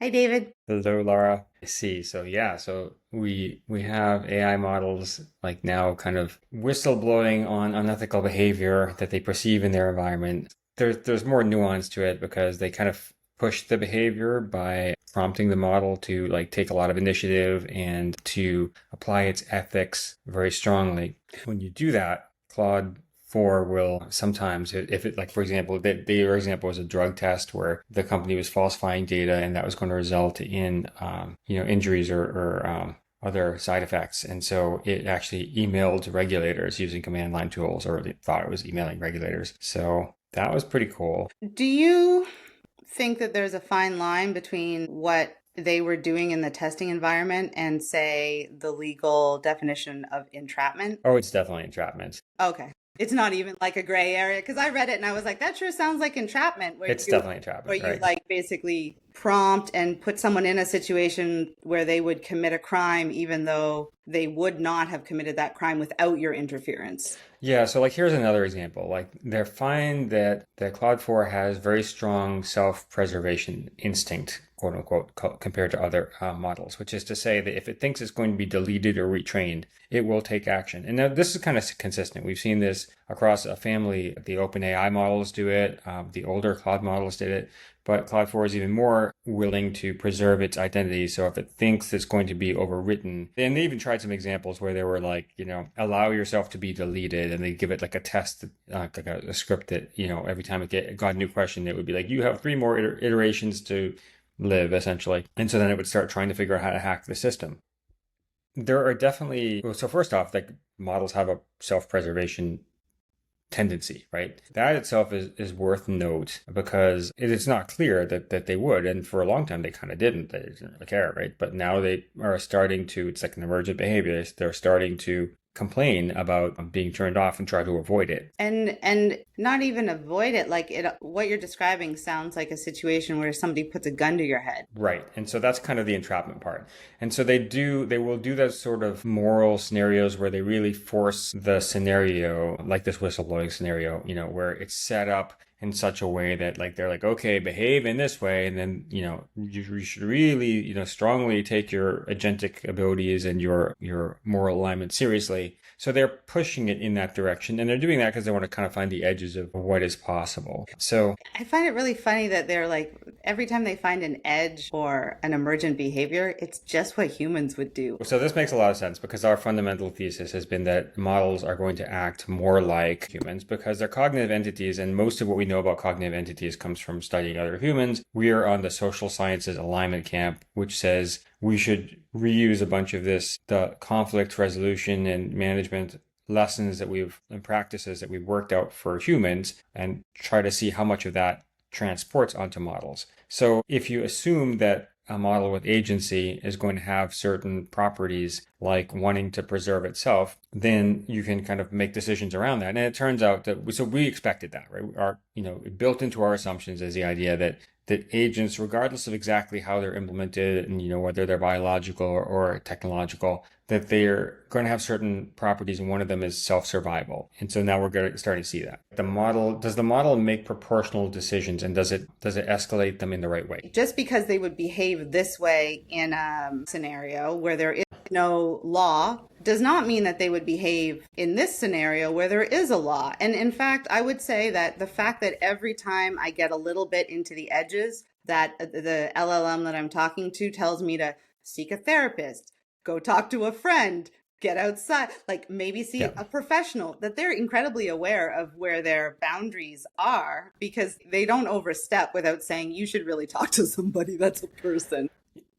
Hi, David. Hello, Laura. I see. So yeah, so we have AI models like now kind of whistleblowing on unethical behavior that they perceive in their environment. There's more nuance to it because they kind of push the behavior by prompting the model to like take a lot of initiative and to apply its ethics very strongly. When you do that, Claude 4 will sometimes, if it, like, for example, their example was a drug test where the company was falsifying data and that was going to result in, injuries or other side effects. And so it actually emailed regulators using command line tools, or they thought it was emailing regulators. So that was pretty cool. Do you think that there's a fine line between what they were doing in the testing environment and, say, the legal definition of entrapment? Oh, it's definitely entrapment. Okay. It's not even like a gray area because I read it and I was like, that sure sounds like entrapment, It's definitely entrapment, right? like basically prompt and put someone in a situation where they would commit a crime even though they would not have committed that crime without your interference. Yeah, so like here's another example. Like they find that Claude 4 has very strong self-preservation instinct, quote unquote, compared to other models, which is to say that if it thinks it's going to be deleted or retrained, it will take action. And now this is kind of consistent. We've seen this across a family. The OpenAI models do it. The older Claude models did it. But Claude 4 is even more willing to preserve its identity. So if it thinks it's going to be overwritten, and they even tried some examples where they were like, allow yourself to be deleted, and they give it like a test, like a script that, every time it got a new question, it would be like, you have three more iterations to live, essentially. And so then it would start trying to figure out how to hack the system. There are definitely, well, so first off, like models have a self-preservation tendency, right? That itself is worth note because it is not clear that they would. And for a long time, they kind of didn't. They didn't really care, right? But now they are starting to, it's like an emergent behavior. They're starting to complain about being turned off and try to avoid it. And not even avoid it, like it, what you're describing sounds like a situation where somebody puts a gun to your head. Right. And so that's kind of the entrapment part. And so they will do those sort of moral scenarios where they really force the scenario, like this whistleblowing scenario, where it's set up in such a way that like they're like, okay, behave in this way. And then, you should really, strongly take your agentic abilities and your moral alignment seriously. So they're pushing it in that direction. And they're doing that because they want to kind of find the edges of what is possible. So I find it really funny that they're like, every time they find an edge or an emergent behavior, it's just what humans would do. So this makes a lot of sense because our fundamental thesis has been that models are going to act more like humans because they're cognitive entities, and most of what we know about cognitive entities comes from studying other humans. We are on the social sciences alignment camp, which says we should reuse a bunch of the conflict resolution and management lessons that we've and practices that we've worked out for humans and try to see how much of that transports onto models. So if you assume that a model with agency is going to have certain properties like wanting to preserve itself, then you can kind of make decisions around that. And it turns out that so we expected that, right? Built into our assumptions is the idea that agents, regardless of exactly how they're implemented and whether they're biological or technological, that they're going to have certain properties, and one of them is self-survival. And so now we're starting to see that. Does the model make proportional decisions, and does it escalate them in the right way? Just because they would behave this way in a scenario where there is no law does not mean that they would behave in this scenario where there is a law. And in fact, I would say that the fact that every time I get a little bit into the edges, that the LLM that I'm talking to tells me to seek a therapist, go talk to a friend, get outside, like maybe see Yeah. a professional, that they're incredibly aware of where their boundaries are because they don't overstep without saying you should really talk to somebody that's a person.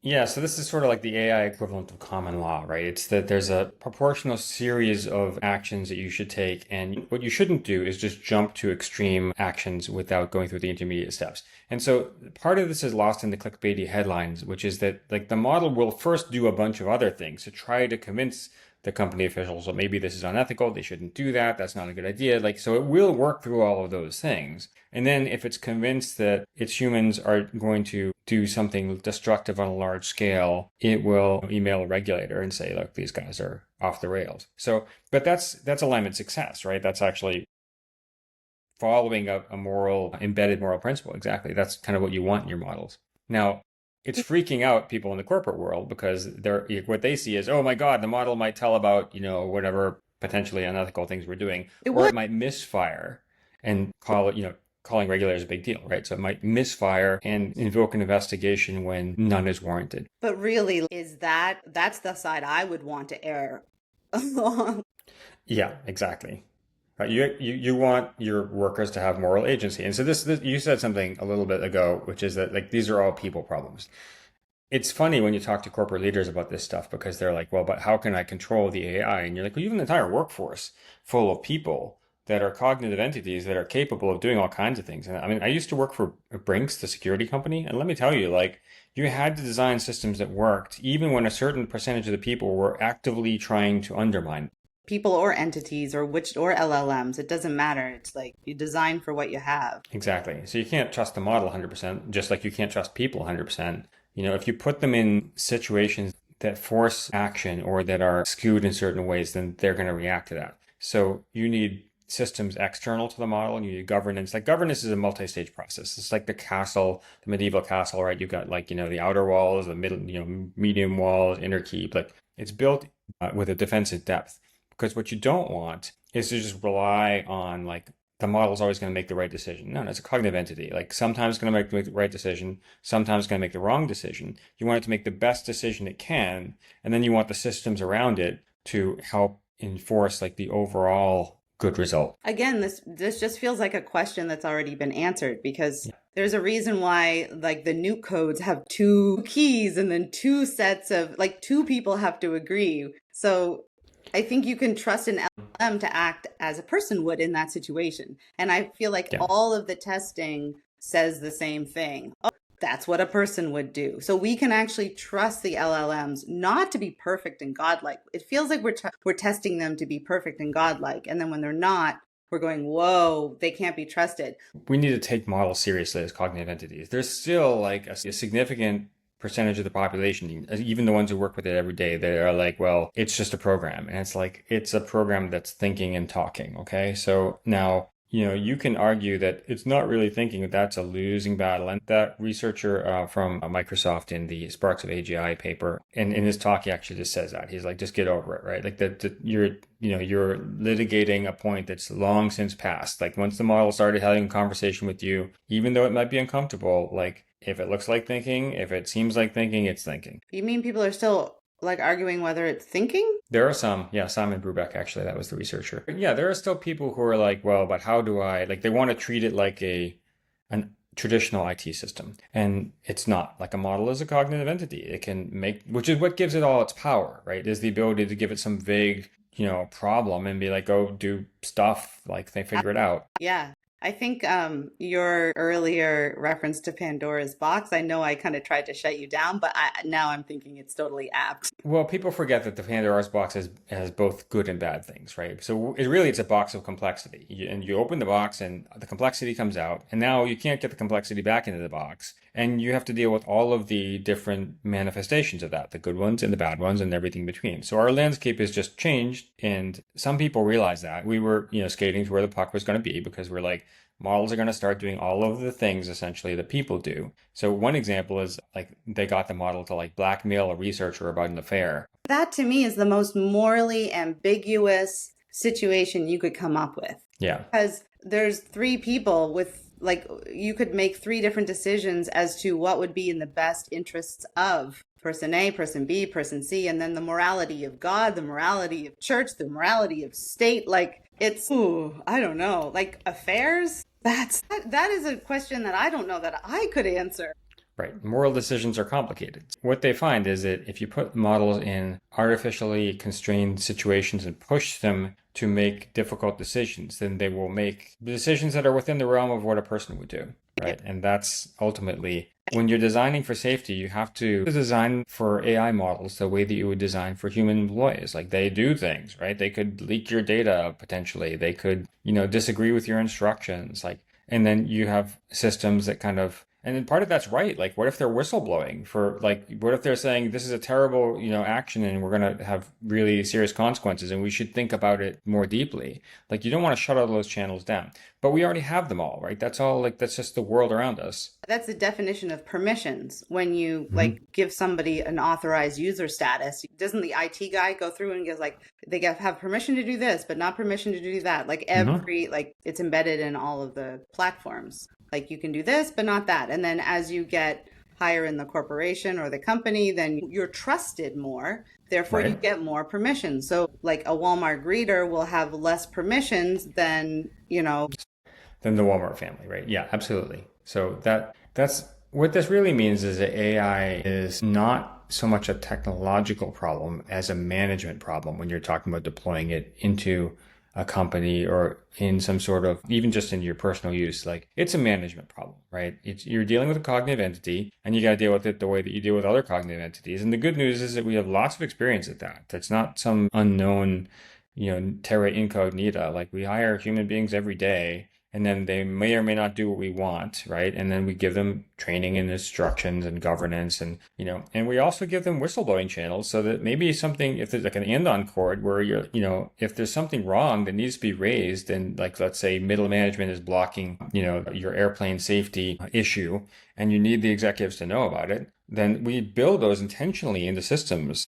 Yeah, so this is sort of like the AI equivalent of common law, right? It's that there's a proportional series of actions that you should take, and what you shouldn't do is just jump to extreme actions without going through the intermediate steps. And so part of this is lost in the clickbaity headlines, which is that like the model will first do a bunch of other things to try to convince the company officials, well, maybe this is unethical, they shouldn't do that, that's not a good idea. Like, so it will work through all of those things. And then if it's convinced that its humans are going to do something destructive on a large scale, it will email a regulator and say, look, these guys are off the rails. So, but that's alignment success, right? That's actually following a moral, embedded moral principle. Exactly. That's kind of what you want in your models. Now, it's freaking out people in the corporate world because they're what they see is, oh my God, the model might tell about, whatever potentially unethical things we're doing, It or would. it might misfire and call it, calling regulators a big deal, right? So it might misfire and invoke an investigation when none is warranted. But really, that's the side I would want to err along. Yeah, exactly. Right. You want your workers to have moral agency. And so this you said something a little bit ago, which is that like these are all people problems. It's funny when you talk to corporate leaders about this stuff because they're like, well, but how can I control the AI? And you're like, well, you have an entire workforce full of people that are cognitive entities that are capable of doing all kinds of things. And I mean, I used to work for Brinks, the security company, and let me tell you, like, you had to design systems that worked even when a certain percentage of the people were actively trying to undermine. People or entities or LLMs, it doesn't matter. It's like you design for what you have. Exactly. So you can't trust the model 100%, just like you can't trust people 100%. If you put them in situations that force action or that are skewed in certain ways, then they're going to react to that. So you need systems external to the model and you need governance. Like governance is a multi-stage process. It's like the castle, the medieval castle, right? You've got like, the outer walls, the middle, medium walls, inner keep. Like it's built with a defensive depth. Because what you don't want is to just rely on like the model is always going to make the right decision. No, it's a cognitive entity. Like sometimes it's going to make the right decision, sometimes it's going to make the wrong decision. You want it to make the best decision it can, and then you want the systems around it to help enforce like the overall good result. Again, this just feels like a question that's already been answered because there's a reason why like the nuke codes have two keys and then two sets of like two people have to agree. So I think you can trust an LLM to act as a person would in that situation. And I feel like all of the testing says the same thing. Oh, that's what a person would do. So we can actually trust the LLMs not to be perfect and godlike. It feels like we're testing them to be perfect and godlike. And then when they're not, we're going, whoa, they can't be trusted. We need to take models seriously as cognitive entities. There's still like a significant percentage of the population, even the ones who work with it every day, they are like, well, it's just a program. And it's like, it's a program that's thinking and talking. Okay. So now, you can argue that it's not really thinking, that that's a losing battle. And that researcher from Microsoft in the Sparks of AGI paper, and in his talk, he actually just says that. He's like, just get over it, right? Like that you're litigating a point that's long since passed. Like once the model started having a conversation with you, even though it might be uncomfortable, like if it looks like thinking, if it seems like thinking, it's thinking. You mean people are still like arguing whether it's thinking? There are some, Simon Brubeck, actually, that was the researcher. Yeah, there are still people who are like, well, but how do I, like, they want to treat it like an traditional IT system. And it's not. Like a model is a cognitive entity. It can make, which is what gives it all its power, right? Is the ability to give it some vague, problem and be like, go do stuff, like they figure it out. Yeah. I think your earlier reference to Pandora's box, I know I kind of tried to shut you down, but now I'm thinking it's totally apt. Well, people forget that the Pandora's box has both good and bad things, right? So it's a box of complexity. And you open the box and the complexity comes out, and now you can't get the complexity back into the box. And you have to deal with all of the different manifestations of that, the good ones and the bad ones and everything between. So our landscape has just changed, and some people realize that. We were, skating to where the puck was going to be because we're like, models are going to start doing all of the things essentially that people do. So one example is like they got the model to like blackmail a researcher about an affair. That to me is the most morally ambiguous situation you could come up with. Yeah. Because there's three people with like you could make three different decisions as to what would be in the best interests of person A, person B, person C, and then the morality of God, the morality of church, the morality of state. Like it's, I don't know, like affairs. That is a question that I don't know that I could answer. Right. Moral decisions are complicated. What they find is that if you put models in artificially constrained situations and push them to make difficult decisions, then they will make decisions that are within the realm of what a person would do. Right. And that's ultimately, when you're designing for safety, you have to design for AI models the way that you would design for human employees. Like they do things, right? They could leak your data potentially. They could, disagree with your instructions. And then you have systems that kind of And then part of that's right. Like, what if they're whistleblowing for, like, what if they're saying this is a terrible, action and we're going to have really serious consequences and we should think about it more deeply. Like, you don't want to shut all those channels down, but we already have them all, right? That's all, like, that's just the world around us. That's the definition of permissions. When you Hmm. give somebody an authorized user status, doesn't the IT guy go through and goes like, have permission to do this, but not permission to do that? Like Hmm. it's embedded in all of the platforms. Like you can do this, but not that. And then as you get higher in the corporation or the company, then you're trusted more. Therefore, you Right. get more permissions. So, like a Walmart greeter will have less permissions than, Than the Walmart family, right? Yeah, absolutely. So that's what this really means is that AI is not so much a technological problem as a management problem when you're talking about deploying it into a company or in some sort of even just in your personal use. Like it's a management problem, right? You're dealing with a cognitive entity and you got to deal with it the way that you deal with other cognitive entities. And the good news is that we have lots of experience at that. That's not some unknown, terra incognita. Like we hire human beings every day and then they may or may not do what we want, right? And then we give them training and instructions and governance and, and we also give them whistleblowing channels so that maybe something, if there's like an end-on cord where if there's something wrong that needs to be raised and like, let's say middle management is blocking, your airplane safety issue and you need the executives to know about it, then we build those intentionally into systems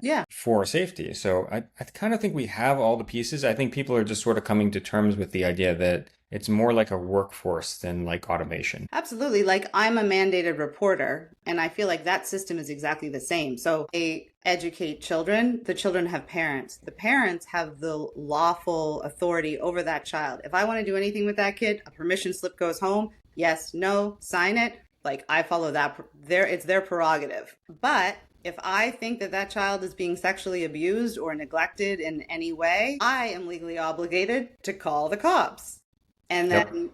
yeah. for safety. So I kind of think we have all the pieces. I think people are just sort of coming to terms with the idea that it's more like a workforce than like automation. Absolutely. Like I'm a mandated reporter, and I feel like that system is exactly the same. So they educate children. The children have parents. The parents have the lawful authority over that child. If I want to do anything with that kid, a permission slip goes home. Yes, no, sign it. Like I follow that. It's their prerogative. But if I think that that child is being sexually abused or neglected in any way, I am legally obligated to call the cops. And Yep. then,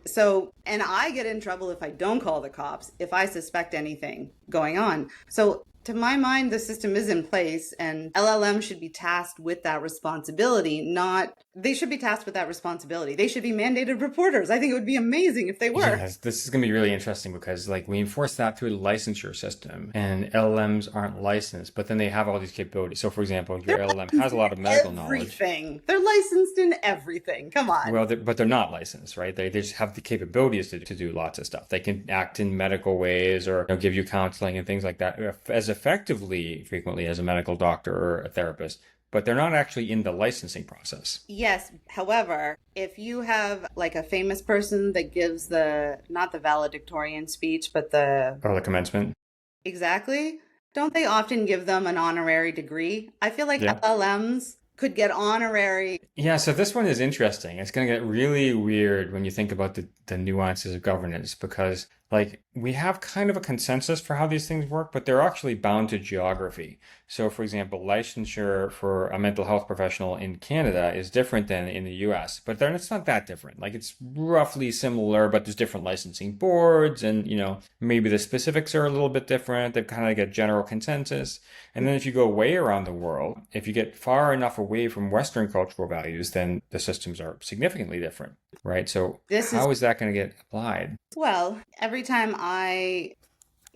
and I get in trouble if I don't call the cops, if I suspect anything going on. So, to my mind, the system is in place and LLM should be tasked with that responsibility, they should be tasked with that responsibility. They should be mandated reporters. I think it would be amazing if they were. Yes, this is going to be really interesting because like we enforce that through the licensure system and LLMs aren't licensed, but then they have all these capabilities. So for example, your They're LLM licensed has a in lot of medical knowledge. everything. They're licensed in everything. Come on. Well, but they're not licensed, right? They just have the capabilities to do lots of stuff. They can act in medical ways or give you counseling and things like that as effectively, frequently as a medical doctor or a therapist, but they're not actually in the licensing process. Yes, however, if you have like a famous person that gives not the valedictorian speech, but Or the commencement. exactly, don't they often give them an honorary degree? I feel like Yeah. LLMs could get honorary. Yeah, so this one is interesting. It's going to get really weird when you think about the nuances of governance because, like, we have kind of a consensus for how these things work, but they're actually bound to geography. So, for example, licensure for a mental health professional in Canada is different than in the US, but then it's not that different. Like, it's roughly similar, but there's different licensing boards, and, maybe the specifics are a little bit different. They kind of get general consensus. And then if you go way around the world, if you get far enough away from Western cultural values, then the systems are significantly different, right? So This is, how is that going to get applied? well, every time I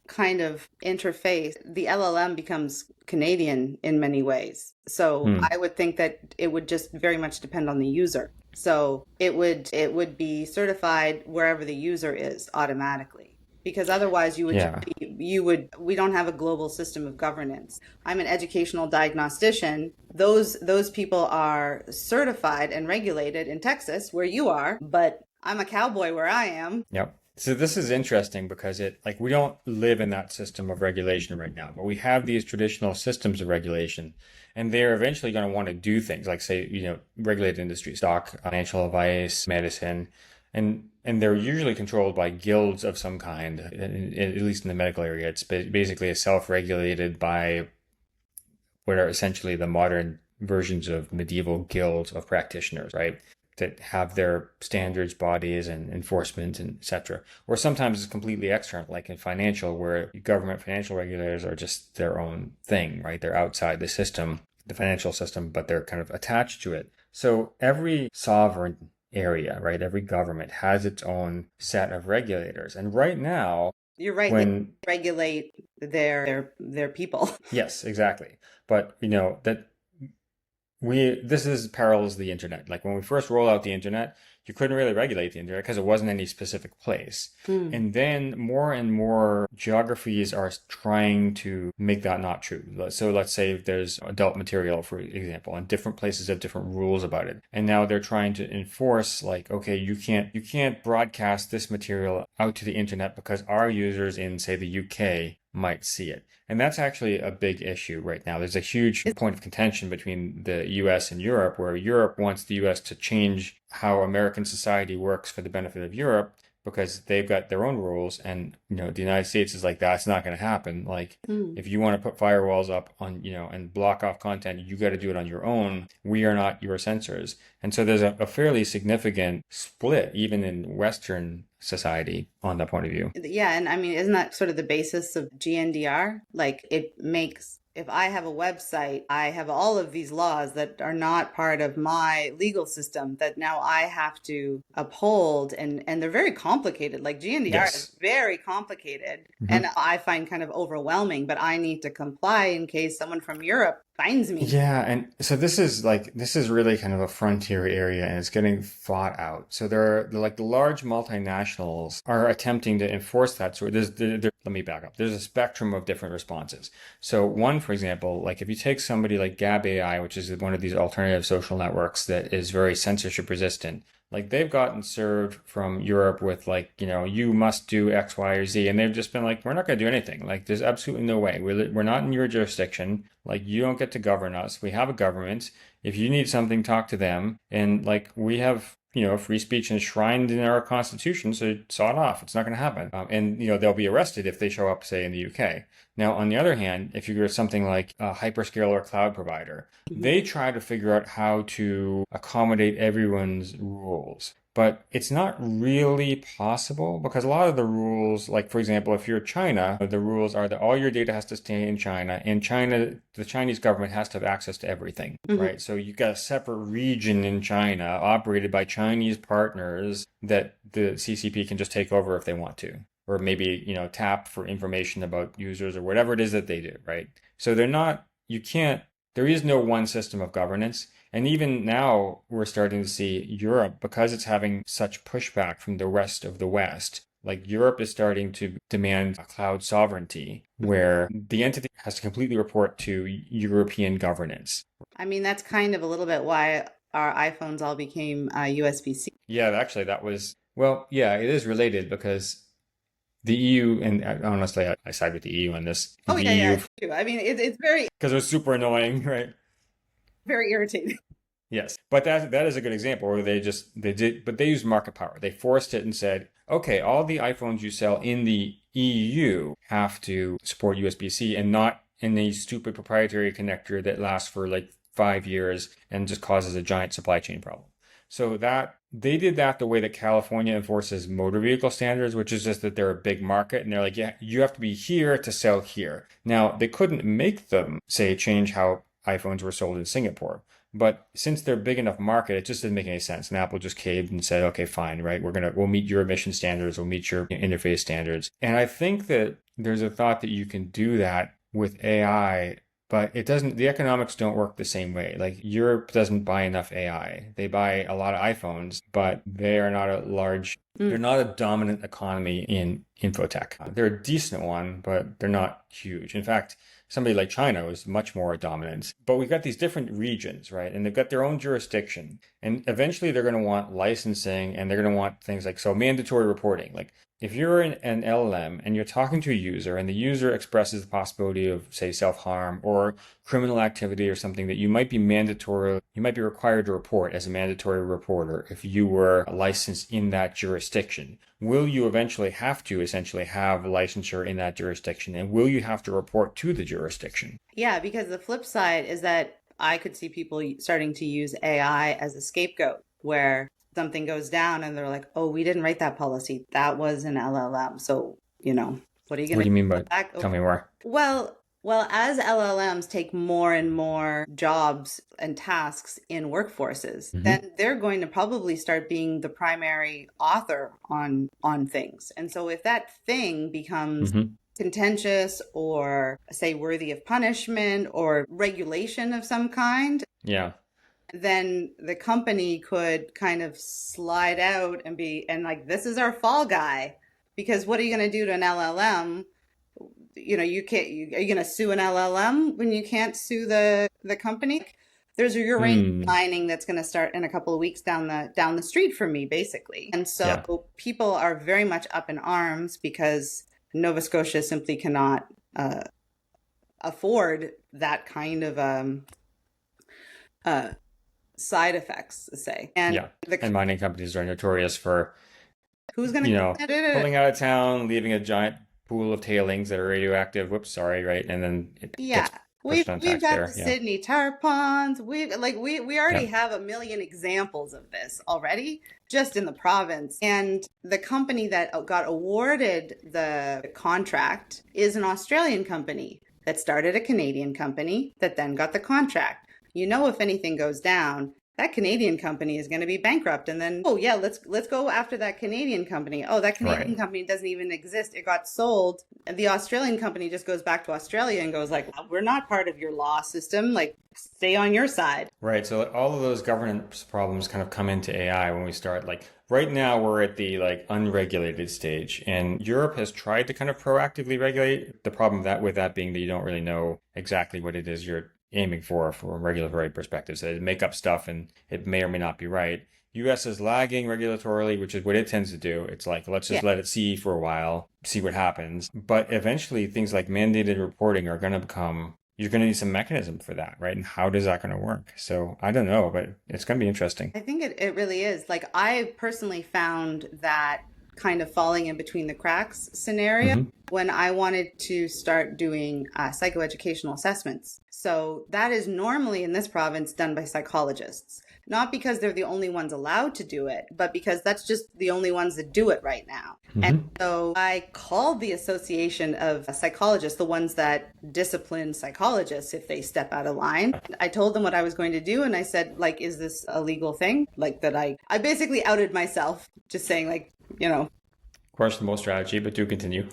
kind of interface, the LLM becomes Canadian in many ways. So Hmm. I would think that it would just very much depend on the user. So it would be certified wherever the user is automatically. Because otherwise Yeah. we don't have a global system of governance. I'm an educational diagnostician. Those people are certified and regulated in Texas where you are, but I'm a cowboy where I am. Yep. So this is interesting because we don't live in that system of regulation right now, but we have these traditional systems of regulation and they're eventually going to want to do things like say, regulated industries, stock, financial advice, medicine, and they're usually controlled by guilds of some kind, at least in the medical area. It's basically self-regulated by what are essentially the modern versions of medieval guilds of practitioners, right? That have their standards, bodies, and enforcement, and etc. Or sometimes it's completely external, like in financial, where government financial regulators are just their own thing, right? They're outside the system, the financial system, but they're kind of attached to it. So every sovereign area, right? Every government has its own set of regulators. And right now, You're right. They when regulate their people. yes, exactly. But that we this is parallels the internet. Like when we first rolled out the internet, you couldn't really regulate the internet because it wasn't any specific place. Hmm. And then more and more geographies are trying to make that not true. So let's say there's adult material, for example, and different places have different rules about it. And now they're trying to enforce like, okay, you can't broadcast this material out to the internet because our users in, say, the UK might see it. And that's actually a big issue right now. There's a huge point of contention between the US and Europe, where Europe wants the US to change how American society works for the benefit of Europe because they've got their own rules. And, the United States is like, that's not going to happen. Like, Hmm. if you want to put firewalls up on, and block off content, you got to do it on your own. We are not your censors. And so there's a fairly significant split, even in Western society, on that point of view. Yeah, and I mean, isn't that sort of the basis of GNDR? Like, it makes, if I have a website, I have all of these laws that are not part of my legal system that now I have to uphold, and they're very complicated. Like GNDR is Yes. very complicated, and Mhm. I find kind of overwhelming, but I need to comply in case someone from Europe finds me. Yeah, and so this is really kind of a frontier area and it's getting fought out. So like the large multinationals are attempting to enforce that. So let me back up. There's a spectrum of different responses. So one, for example, like if you take somebody like Gab AI, which is one of these alternative social networks that is very censorship resistant, like they've gotten served from Europe with like, you must do X, Y, or Z. And they've just been like, we're not going to do anything. Like there's absolutely no way. We're not in your jurisdiction. Like you don't get to govern us. We have a government. If you need something, talk to them. And like we have, free speech enshrined in our constitution. So saw it off. It's not going to happen. And, they'll be arrested if they show up, say, in the UK. Now, on the other hand, if you go to something like a hyperscale or cloud provider, Mhm. they try to figure out how to accommodate everyone's rules. But it's not really possible because a lot of the rules, like for example, if you're China, the rules are that all your data has to stay in China. And China, the Chinese government has to have access to everything, Mhm. right? So you've got a separate region in China operated by Chinese partners that the CCP can just take over if they want to, or maybe, tap for information about users or whatever it is that they do, right? So you can't, there is no one system of governance. And even now, we're starting to see Europe, because it's having such pushback from the rest of the West, like Europe is starting to demand a cloud sovereignty where the entity has to completely report to European governance. I mean, that's kind of a little bit why our iPhones all became USB-C. Yeah, actually, that was, well, yeah, it is related because the EU, and honestly, I side with the EU on this. Oh The yeah, yeah. EU, Me too. I mean, it's very, because it was super annoying, right? very irritating. Yes, but that is a good example where they did, but they used market power. They forced it and said, okay, all the iPhones you sell in the EU have to support USB-C and not in a stupid proprietary connector that lasts for like 5 years and just causes a giant supply chain problem. So that they did that the way that California enforces motor vehicle standards, which is just that they're a big market and they're like, yeah, you have to be here to sell here. Now, they couldn't make them, say, change how iPhones were sold in Singapore. But since they're a big enough market, it just didn't make any sense. And Apple just caved and said, okay, fine, right? We'll meet your emission standards, we'll meet your interface standards. And I think that there's a thought that you can do that with AI, but it doesn't, the economics don't work the same way. Like Europe doesn't buy enough AI. They buy a lot of iPhones, but they are not a large, Mm. they're not a dominant economy in infotech. They're a decent one, but they're not huge. In fact, somebody like China is much more dominant. But we've got these different regions, right? And they've got their own jurisdiction. And eventually they're going to want licensing and they're going to want things like, so mandatory reporting. Like if you're an LLM and you're talking to a user and the user expresses the possibility of, say, self-harm or criminal activity or something that you might be required to report as a mandatory reporter if you were licensed in that jurisdiction. Will you eventually have to essentially have licensure in that jurisdiction? And will you have to report to the jurisdiction? Yeah, because the flip side is that I could see people starting to use AI as a scapegoat where something goes down and they're like, oh, we didn't write that policy. That was an LLM. So, what are you What going do to you mean do by, with that? tell me more? Well, Well, as LLMs take more and more jobs and tasks in workforces, Hmm. then they're going to probably start being the primary author on things. And so if that thing becomes Hmm. contentious or say worthy of punishment or regulation of some kind, Yeah. then the company could kind of slide out and be and like this is our fall guy because what are you going to do to an LLM? You can't are you going to sue an LLM when you can't sue the company? There's a uranium Hmm. mining that's going to start in a couple of weeks down the street from me basically. And so Yeah. people are very much up in arms because Nova Scotia simply cannot afford that kind of uh, side effects, say. And Yeah. And mining companies are notorious for, who's going to you clean know, it? pulling out of town, leaving a giant pool of tailings that are radioactive. Whoops, sorry, right? And then it Yeah. gets pushed on We've got the taxpayer. Yeah. Sydney tar ponds. We already Yeah. have a million examples of this already just in the province. And the company that got awarded the contract is an Australian company that started a Canadian company that then got the contract. If anything goes down, that Canadian company is going to be bankrupt and then oh yeah, let's go after that Canadian company. Oh, that Canadian Right. company doesn't even exist. It got sold. And the Australian company just goes back to Australia and goes like, we're not part of your law system. Like stay on your side. Right. So all of those governance problems kind of come into AI when we start like right now we're at the like unregulated stage and Europe has tried to kind of proactively regulate. The problem with that being that you don't really know exactly what it is you're aiming for from a regulatory perspective. So they make up stuff and it may or may not be right. US is lagging regulatorily, which is what it tends to do. It's like, let's Yeah. just let it see for a while, see what happens. But eventually, things like mandated reporting are going to become, you're going to need some mechanism for that, right? And how does that going to work? So I don't know, but it's going to be interesting. I think it really is. Like I personally found that kind of falling in between the cracks scenario Hmm. when I wanted to start doing psychoeducational assessments. So that is normally in this province done by psychologists, not because they're the only ones allowed to do it, but because that's just the only ones that do it right now. And Hmm. so I called the Association of Psychologists, the ones that discipline psychologists if they step out of line. I told them what I was going to do and I said, like, is this a legal thing? Like that I basically outed myself, just saying like, Questionable strategy, but do continue.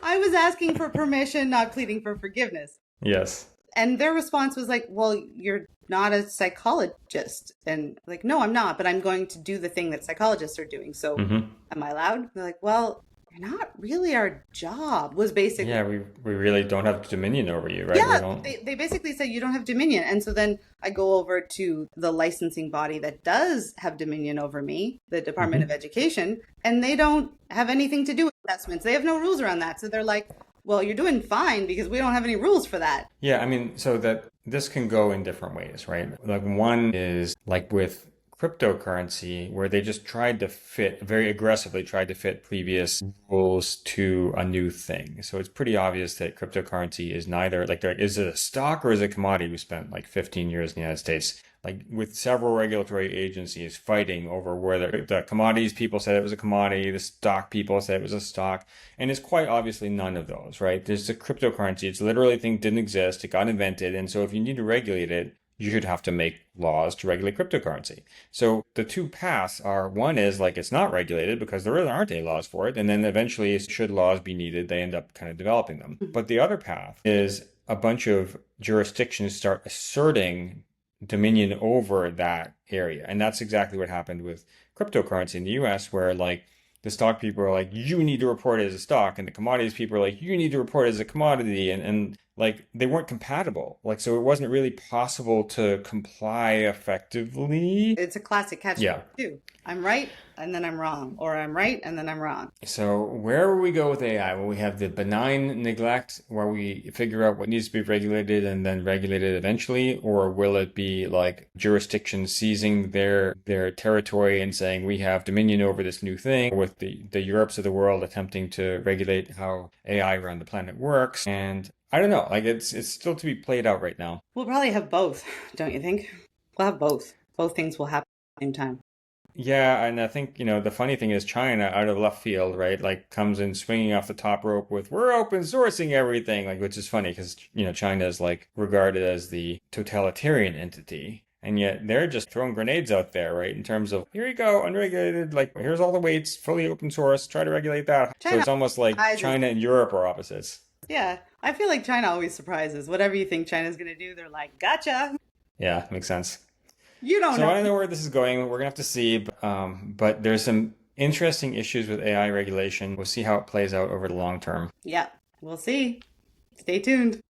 I was asking for permission, not pleading for forgiveness. Yes. And their response was like, well, you're not a psychologist. And like, no, I'm not, but I'm going to do the thing that psychologists are doing. So Hmm. am I allowed? They're like, well, you're not really our job, was basically. Yeah, we really don't have dominion over you, right? We Yeah, don't. they basically say you don't have dominion. And so then I go over to the licensing body that does have dominion over me, the Department of Hmm. Education, and they don't have anything to do with assessments. They have no rules around that. So they're like, well, you're doing fine because we don't have any rules for that. Yeah, I mean, so that this can go in different ways, right? Like one is like with cryptocurrency, where they just tried to fit, very aggressively tried to fit previous rules to a new thing. So it's pretty obvious that cryptocurrency is neither, like, is it a stock or is it a commodity? We spent like 15 years in the United States, like with several regulatory agencies fighting over whether the commodities people said it was a commodity, the stock people said it was a stock. And it's quite obviously none of those, right? There's a cryptocurrency. It's literally a thing didn't exist. It got invented. And so if you need to regulate it, you should have to make laws to regulate cryptocurrency. So the two paths are one is like it's not regulated because there really aren't any laws for it. And then eventually, should laws be needed, they end up kind of developing them. But the other path is a bunch of jurisdictions start asserting dominion over that area. And that's exactly what happened with cryptocurrency in the US, where like the stock people are like, you need to report it as a stock, and the commodities people are like, you need to report it as a commodity, and like they weren't compatible. Like so it wasn't really possible to comply effectively. It's a classic catch Yeah. 22. I'm right and then I'm wrong, or I'm right and then I'm wrong. So where will we go with AI? Will we have the benign neglect where we figure out what needs to be regulated and then regulate it eventually? Or will it be like jurisdictions seizing their territory and saying we have dominion over this new thing, with the Europes of the world attempting to regulate how AI around the planet works? And I don't know, like it's still to be played out right now. We'll probably have both, don't you think? We'll have both. Both things will happen at the same time. Yeah, and I think, the funny thing is China, out of left field, right, like comes in swinging off the top rope with, we're open sourcing everything, like, which is funny because, China is like regarded as the totalitarian entity. And yet they're just throwing grenades out there, right? In terms of, here you go, unregulated, like, here's all the weights, fully open source, try to regulate that. So China it's almost like surprises. China and Europe are opposites. Yeah, I feel like China always surprises. Whatever you think China's going to do, they're like, gotcha. Yeah, makes sense. You don't So know. I don't know where this is going. We're gonna have to see. But there's some interesting issues with AI regulation. We'll see how it plays out over the long term. Yeah, we'll see. Stay tuned.